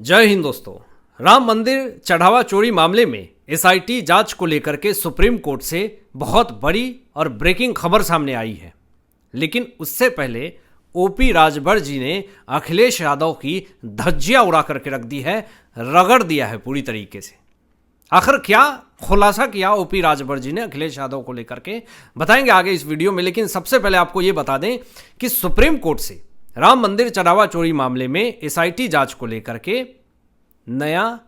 जय हिंद दोस्तों। राम मंदिर चढ़ावा चोरी मामले में एसआईटी जांच को लेकर के सुप्रीम कोर्ट से बहुत बड़ी और ब्रेकिंग खबर सामने आई है। लेकिन उससे पहले ओपी राजभर जी ने अखिलेश यादव की धज्जियां उड़ा करके रख दी है, रगड़ दिया है पूरी तरीके से। आखिर क्या खुलासा किया ओपी राजभर जी ने अखिलेश यादव को लेकर के, बताएंगे आगे इस वीडियो में। लेकिन सबसे पहले आपको यह बता दें कि सुप्रीम कोर्ट से राम मंदिर चढ़ावा चोरी मामले में एसआईटी जांच को लेकर के नया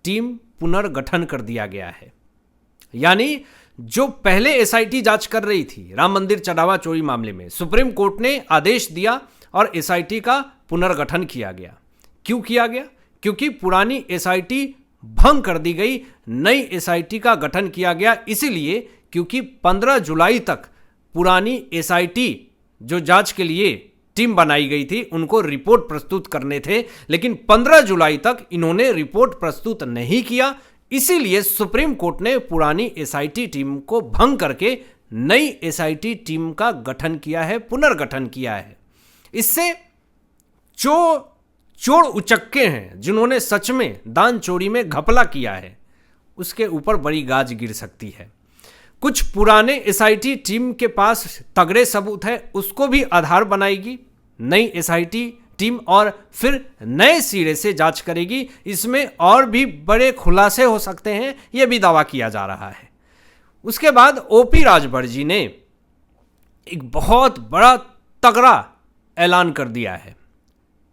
टीम पुनर्गठन कर दिया गया है। यानी जो पहले एसआईटी जांच कर रही थी राम मंदिर चढ़ावा चोरी मामले में, सुप्रीम कोर्ट ने आदेश दिया और एसआईटी का पुनर्गठन किया गया। क्यों किया गया? क्योंकि पुरानी एसआईटी भंग कर दी गई, नई एसआईटी का गठन किया गया। इसीलिए क्योंकि 15 जुलाई तक पुरानी एसआईटी जो जांच के लिए टीम बनाई गई थी उनको रिपोर्ट प्रस्तुत करने थे, लेकिन 15 जुलाई तक इन्होंने रिपोर्ट प्रस्तुत नहीं किया। इसीलिए सुप्रीम कोर्ट ने पुरानी एसआईटी टीम को भंग करके नई एसआईटी टीम का गठन किया है, पुनर्गठन किया है। इससे जो चोर उचक्के हैं, जिन्होंने सच में दान चोरी में घपला किया है, उसके ऊपर बड़ी गाज गिर सकती है। कुछ पुराने एसआईटी टीम के पास तगड़े सबूत है, उसको भी आधार बनाएगी नई एसआईटी टीम और फिर नए सिरे से जांच करेगी। इसमें और भी बड़े खुलासे हो सकते हैं, यह भी दावा किया जा रहा है। उसके बाद ओपी राजभर जी ने एक बहुत बड़ा तगड़ा ऐलान कर दिया है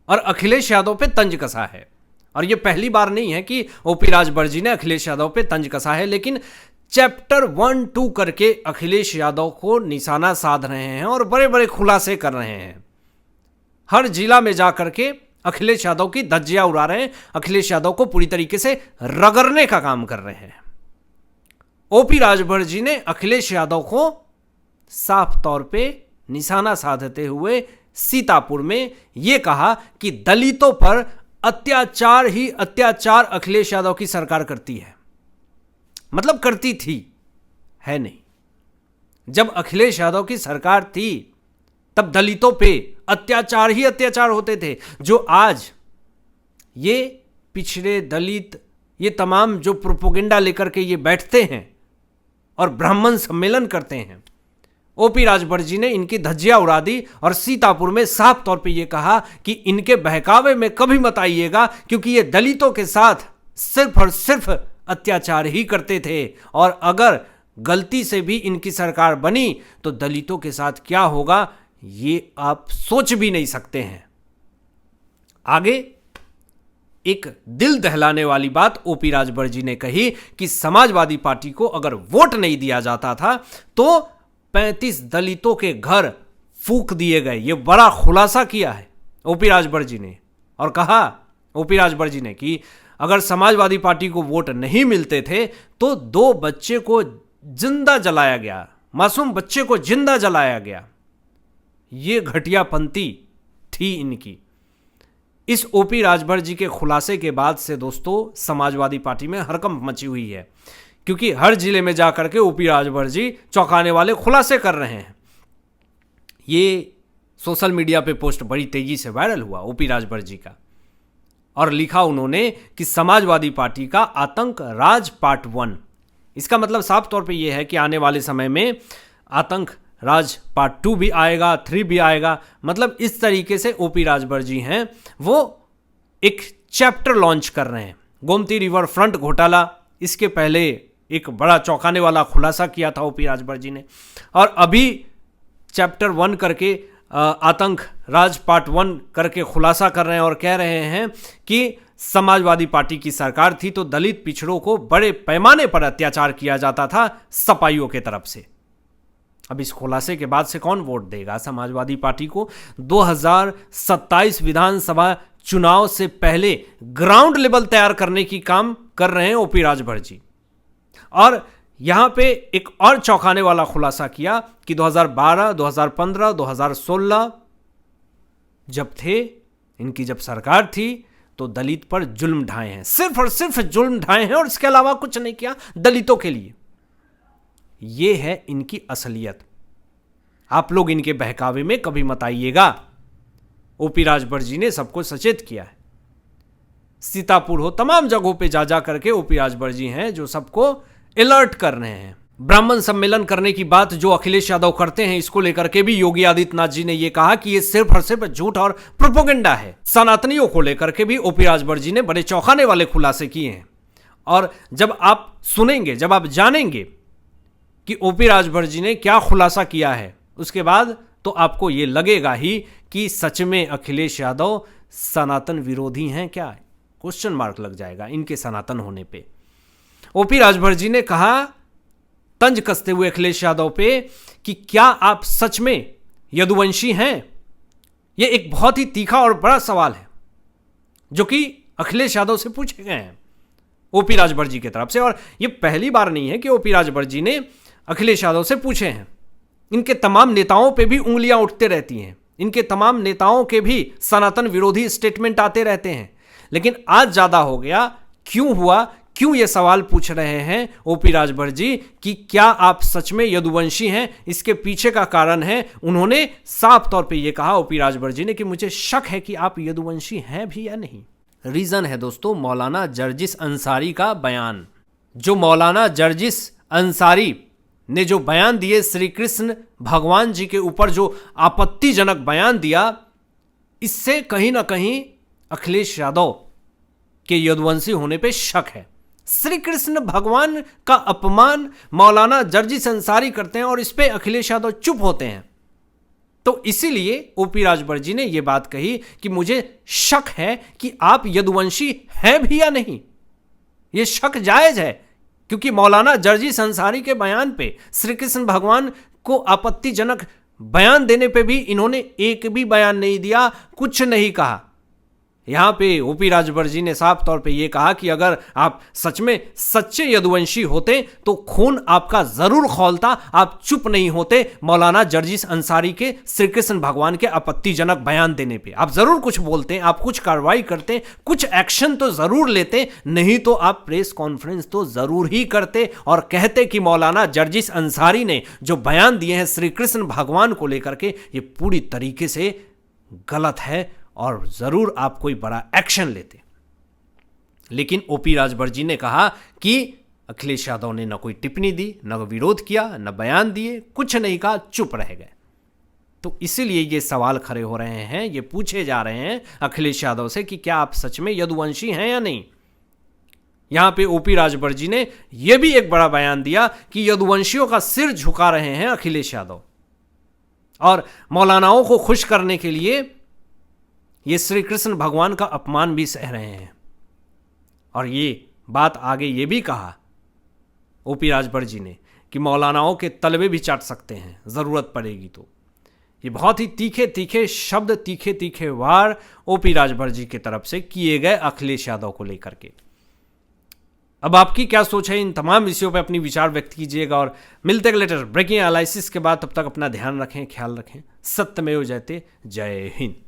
और अखिलेश यादव पे तंज कसा है। और यह पहली बार नहीं है कि ओपी राजभर जी ने अखिलेश यादव पे तंज कसा है, लेकिन चैप्टर 1-2 करके अखिलेश यादव को निशाना साध रहे हैं और बड़े बड़े खुलासे कर रहे हैं। हर जिला में जाकर के अखिलेश यादव की धज्जियां उड़ा रहे हैं, अखिलेश यादव को पूरी तरीके से रगड़ने का काम कर रहे हैं। ओपी राजभर जी ने अखिलेश यादव को साफ तौर पे निशाना साधते हुए सीतापुर में यह कहा कि दलितों पर अत्याचार ही अत्याचार अखिलेश यादव की सरकार करती है। मतलब करती थी, है नहीं। जब अखिलेश यादव की सरकार थी तब दलितों पे अत्याचार ही अत्याचार होते थे। जो आज ये पिछड़े दलित, ये तमाम जो प्रोपोगेंडा लेकर के ये बैठते हैं और ब्राह्मण सम्मेलन करते हैं, ओपी राजभर जी ने इनकी धज्जियां उड़ा दी और सीतापुर में साफ तौर पे ये कहा कि इनके बहकावे में कभी मत आइएगा, क्योंकि ये दलितों के साथ सिर्फ और सिर्फ अत्याचार ही करते थे और अगर गलती से भी इनकी सरकार बनी तो दलितों के साथ क्या होगा ये आप सोच भी नहीं सकते हैं। आगे एक दिल दहलाने वाली बात ओपी राजभर जी ने कही कि समाजवादी पार्टी को अगर वोट नहीं दिया जाता था तो 35 दलितों के घर फूंक दिए गए। ये बड़ा खुलासा किया है ओपी राजभर जी ने और कहा ओपी राजभर जी ने कि अगर समाजवादी पार्टी को वोट नहीं मिलते थे तो 2 बच्चे को जिंदा जलाया गया, मासूम बच्चे को जिंदा जलाया गया। ये घटियापंथी थी इनकी। इस ओपी राजभर जी के खुलासे के बाद से दोस्तों समाजवादी पार्टी में हड़कंप मची हुई है, क्योंकि हर जिले में जाकर के ओपी राजभर जी चौंकाने वाले खुलासे कर रहे हैं। ये सोशल मीडिया पे पोस्ट बड़ी तेजी से वायरल हुआ ओपी राजभर जी का, और लिखा उन्होंने कि समाजवादी पार्टी का आतंक राज पार्ट 1। इसका मतलब साफ तौर पे ये है कि आने वाले समय में आतंक राज पार्ट 2 भी आएगा, 3 भी आएगा। मतलब इस तरीके से ओपी राजभर जी हैं वो एक चैप्टर लॉन्च कर रहे हैं। गोमती रिवर फ्रंट घोटाला, इसके पहले एक बड़ा चौंकाने वाला खुलासा किया था ओपी राजभर जी ने, और अभी चैप्टर 1 करके आतंक राज पार्ट 1 करके खुलासा कर रहे हैं और कह रहे हैं कि समाजवादी पार्टी की सरकार थी तो दलित पिछड़ों को बड़े पैमाने पर अत्याचार किया जाता था सपाइयों के तरफ से। अब इस खुलासे के बाद से कौन वोट देगा समाजवादी पार्टी को? 2027 विधानसभा चुनाव से पहले ग्राउंड लेवल तैयार करने की काम कर रहे हैं ओपी राजभर जी। और यहां पे एक और चौंकाने वाला खुलासा किया कि 2012, 2015, 2016 जब थे, इनकी जब सरकार थी तो दलित पर जुल्म ढाए हैं, सिर्फ और सिर्फ जुल्म ढाए हैं और इसके अलावा कुछ नहीं किया दलितों के लिए। ये है इनकी असलियत। आप लोग इनके बहकावे में कभी मत आइएगा। ओपी राजभर जी ने सबको सचेत किया है। सीतापुर हो, तमाम जगहों पे जा करके ओपी राजभर जी हैं जो सबको अलर्ट कर रहे हैं। ब्राह्मण सम्मेलन करने की बात जो अखिलेश यादव करते हैं, इसको लेकर के भी योगी आदित्यनाथ जी ने यह कहा कि ये सिर्फ और सिर्फ झूठ और प्रोपेगेंडा है। सनातनियों को लेकर के भी ओपी राजभर जी ने बड़े चौंकाने वाले खुलासे किए हैं। और जब आप सुनेंगे, जब आप जानेंगे कि ओपी राजभर जी ने क्या खुलासा किया है, उसके बाद तो आपको यह लगेगा ही कि सच में अखिलेश यादव सनातन विरोधी हैं क्या। क्वेश्चन मार्क लग जाएगा इनके सनातन होने पे। ओपी राजभर जी ने कहा, तंज कसते हुए अखिलेश यादव पे, कि क्या आप सच में यदुवंशी हैं। यह एक बहुत ही तीखा और बड़ा सवाल है जो कि अखिलेश यादव से पूछे गए हैं ओपी राजभर जी की तरफ से। और यह पहली बार नहीं है कि ओपी राजभर जी ने अखिलेश यादव से पूछे हैं। इनके तमाम नेताओं पे भी उंगलियां उठते रहती हैं, इनके तमाम नेताओं के भी सनातन विरोधी स्टेटमेंट आते रहते हैं। लेकिन आज ज्यादा हो गया। क्यों हुआ, क्यों ये सवाल पूछ रहे हैं ओपी राजभर जी कि क्या आप सच में यदुवंशी हैं। इसके पीछे का कारण है, उन्होंने साफ तौर पे ये कहा ओपी राजभर जी ने कि मुझे शक है कि आप यदुवंशी हैं भी या नहीं। रीजन है दोस्तों मौलाना जर्जिस अंसारी का बयान। जो मौलाना जर्जिस अंसारी ने जो बयान दिए, श्री कृष्ण भगवान जी के ऊपर जो आपत्तिजनक बयान दिया, इससे कहीं ना कहीं अखिलेश यादव के यदुवंशी होने पे शक है। श्री कृष्ण भगवान का अपमान मौलाना जर्जिस अंसारी करते हैं और इस पे अखिलेश यादव चुप होते हैं। तो इसीलिए ओपी राजभर जी ने यह बात कही कि मुझे शक है कि आप यदुवंशी हैं भी या नहीं। यह शक जायज है क्योंकि मौलाना जर्जिस अंसारी के बयान पे, श्री कृष्ण भगवान को आपत्तिजनक बयान देने पे भी इन्होंने एक भी बयान नहीं दिया, कुछ नहीं कहा। यहां पे ओपी राजभर जी ने साफ तौर पे ये कहा कि अगर आप सच में सच्चे यदुवंशी होते तो खून आपका जरूर खौलता, आप चुप नहीं होते मौलाना जर्जिस अंसारी के श्री कृष्ण भगवान के आपत्तिजनक बयान देने पे। आप जरूर कुछ बोलते, आप कुछ कार्रवाई करते, कुछ एक्शन तो जरूर लेते, नहीं तो आप प्रेस कॉन्फ्रेंस तो जरूर ही करते और कहते कि मौलाना जर्जिस अंसारी ने जो बयान दिए हैं श्री कृष्ण भगवान को लेकर के, ये पूरी तरीके से गलत है और जरूर आप कोई बड़ा एक्शन लेते। लेकिन ओपी राजभर जी ने कहा कि अखिलेश यादव ने न कोई टिप्पणी दी, न विरोध किया, न बयान दिए, कुछ नहीं कहा, चुप रह गए। तो इसीलिए ये सवाल खड़े हो रहे हैं, ये पूछे जा रहे हैं अखिलेश यादव से कि क्या आप सच में यदुवंशी हैं या नहीं। यहां पे ओपी राजभर जी ने यह भी एक बड़ा बयान दिया कि यदुवंशियों का सिर झुका रहे हैं अखिलेश यादव और मौलानाओं को खुश करने के लिए ये श्री कृष्ण भगवान का अपमान भी सह रहे हैं। और ये बात आगे ये भी कहा ओपी राजभर जी ने कि मौलानाओं के तलवे भी चाट सकते हैं जरूरत पड़ेगी तो। ये बहुत ही तीखे तीखे शब्द, तीखे तीखे वार ओपी राजभर जी की तरफ से किए गए अखिलेश यादव को लेकर के। अब आपकी क्या सोच है इन तमाम विषयों पर अपनी विचार व्यक्त कीजिएगा और मिलते हैं लेटर ब्रेकिंग एनालिसिस के बाद। तब तक अपना ध्यान रखें, ख्याल रखें। सत्यमेव जयते। जय हिंद।